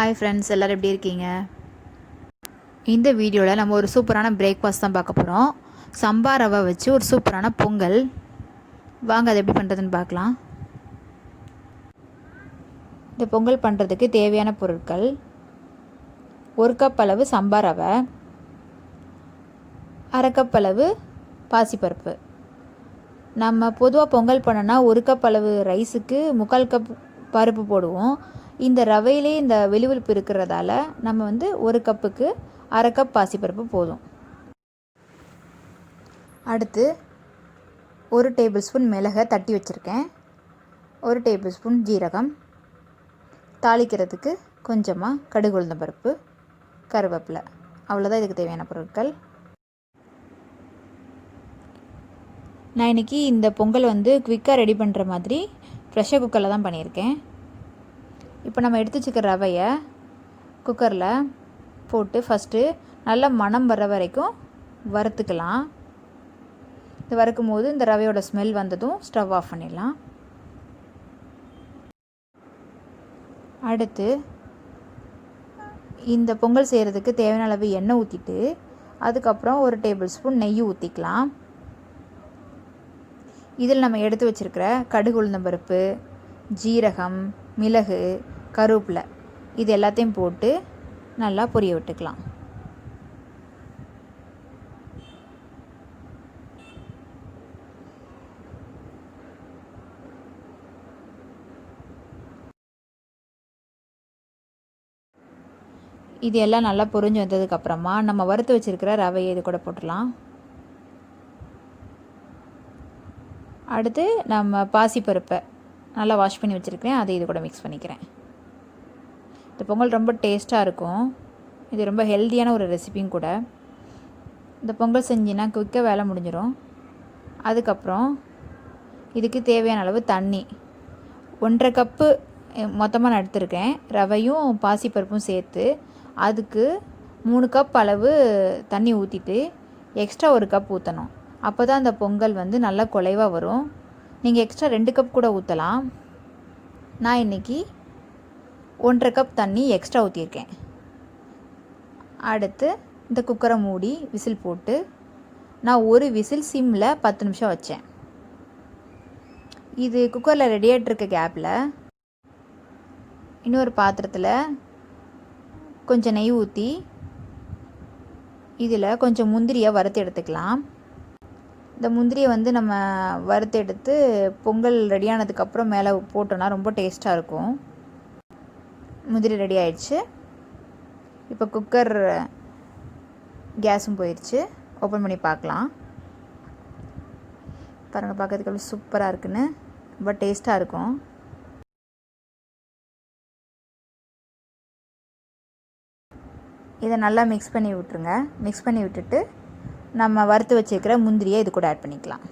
Hi friends, எல்லாரும் எப்படி இருக்கீங்க? இந்த வீடியோவில் நம்ம ஒரு சூப்பரான பிரேக்ஃபாஸ்ட் தான் பார்க்க போகிறோம். சம்பா ரவை வச்சு ஒரு சூப்பரான பொங்கல். வாங்க அதை எப்படி பண்ணுறதுன்னு பார்க்கலாம். இந்த பொங்கல் பண்ணுறதுக்கு தேவையான பொருட்கள்: 1 கப் அளவு சம்பா ரவை, 1/2 கப் அளவு பாசிப்பருப்பு. நம்ம பொதுவாக பொங்கல் பண்ணோன்னா 1 கப் அளவு ரைஸுக்கு 3/4 கப் பருப்பு போடுவோம். இந்த ரவையிலே இந்த வெளிவெளிப்பு இருக்கிறதால நம்ம 1 கப்புக்கு 1/2 கப் பாசிப்பருப்பு போதும். அடுத்து 1 டேபிள் ஸ்பூன் மிளகை தட்டி வச்சுருக்கேன், 1 டேபிள் ஸ்பூன் ஜீரகம், தாளிக்கிறதுக்கு கொஞ்சமாக கடுகு உளுந்தம் பருப்பு, கருவேப்பிலை. அவ்வளோதான் இதுக்கு தேவையான பொருட்கள். நான் இன்றைக்கி இந்த பொங்கல் குவிக்காக ரெடி பண்ணுற மாதிரி ப்ரெஷர் குக்கரில் தான் பண்ணியிருக்கேன். இப்போ நம்ம எடுத்து வச்சுக்கிற ரவையை குக்கரில் போட்டு ஃபஸ்ட்டு நல்லா மணம் வர வரைக்கும் வறுத்துக்கலாம். இது வறுக்கும் போது இந்த ரவையோட ஸ்மெல் வந்ததும் ஸ்டவ் ஆஃப் பண்ணிடலாம். அடுத்து இந்த பொங்கல் செய்கிறதுக்கு தேவையான அளவு எண்ணெய் ஊற்றிட்டு அதுக்கப்புறம் 1 டேபிள் ஸ்பூன் நெய் ஊற்றிக்கலாம். இதில் நம்ம எடுத்து வச்சுருக்கிற கடுகு உளுந்தம்பருப்பு, ஜீரகம், மிளகு, கருவேப்பிலை இது எல்லாத்தையும் போட்டு நல்லா பொரிய விட்டுக்கலாம். இது எல்லாம் நல்லா பொரிஞ்சு வந்ததுக்கப்புறமா நம்ம வறுத்து வச்சுருக்கிற ரவையை இது கூட போட்டுடலாம். அடுத்து நம்ம பாசிப்பருப்பை நல்லா வாஷ் பண்ணி வச்சுருக்கேன், அதை இது கூட மிக்ஸ் பண்ணிக்கிறேன். இந்த பொங்கல் ரொம்ப டேஸ்ட்டாக இருக்கும். இது ரொம்ப ஹெல்த்தியான ஒரு ரெசிபியும் கூட. இந்த பொங்கல் செஞ்சின்னா குயிக்காக வேலை முடிஞ்சிடும். அதுக்கப்புறம் இதுக்கு தேவையான அளவு தண்ணி 1/2 கப்பு மொத்தமாக நான் எடுத்துருக்கேன். ரவையும் பாசிப்பருப்பும் சேர்த்து அதுக்கு 3 கப் அளவு தண்ணி ஊற்றிட்டு எக்ஸ்ட்ரா 1 கப் ஊற்றணும். அப்போ தான் அந்த பொங்கல் நல்லா குலைவாக வரும். நீங்கள் எக்ஸ்ட்ரா 2 கப் கூட ஊற்றலாம். நான் இன்றைக்கி 1/2 கப் தண்ணி எக்ஸ்ட்ரா ஊற்றியிருக்கேன். அடுத்து இந்த குக்கரை மூடி விசில் போட்டு நான் ஒரு விசில் சிம்மில் 10 நிமிஷம் வச்சேன். இது குக்கரில் ரெடி ஆகிட்டு இருக்க கேப்பில் இன்னொரு பாத்திரத்தில் கொஞ்சம் நெய் ஊற்றி இதில் கொஞ்சம் முந்திரியை வறுத்து எடுத்துக்கலாம். இந்த முந்திரியை நம்ம வறுத்து எடுத்து பொங்கல் ரெடியானதுக்கப்புறம் மேலே போட்டோன்னா ரொம்ப டேஸ்ட்டாக இருக்கும். முந்திரி ரெடி ஆயிடுச்சு. இப்போ குக்கர் கேஸும் போயிடுச்சு. ஓப்பன் பண்ணி பார்க்கலாம். பாருங்கள், பார்க்கறதுக்கு எவ்வளோ சூப்பராக இருக்குன்னு. ரொம்ப டேஸ்ட்டாக இருக்கும். இதை நல்லா மிக்ஸ் பண்ணி விட்டுருங்க. மிக்ஸ் பண்ணி விட்டுட்டு நம்ம வறுத்து வச்சுருக்கிற முந்திரியை இது கூட ஆட் பண்ணிக்கலாம்.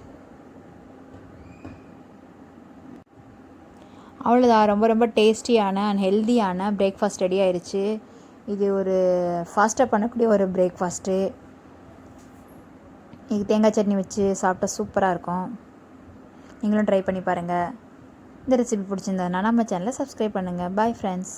அவ்வளோதான், ரொம்ப ரொம்ப டேஸ்டியான அண்ட் ஹெல்த்தியான பிரேக்ஃபாஸ்ட் ரெடி ஆயிடுச்சு. இது ஒரு ஃபாஸ்ட்டாக பண்ணக்கூடிய ஒரு பிரேக்ஃபாஸ்ட்டு. இது தேங்காய் சட்னி வச்சு சாப்பிட்டா சூப்பராக இருக்கும். நீங்களும் ட்ரை பண்ணி பாருங்கள். இந்த ரெசிபி பிடிச்சிருந்ததுன்னா நம்ம சேனலை சப்ஸ்கிரைப் பண்ணுங்கள். Bye friends.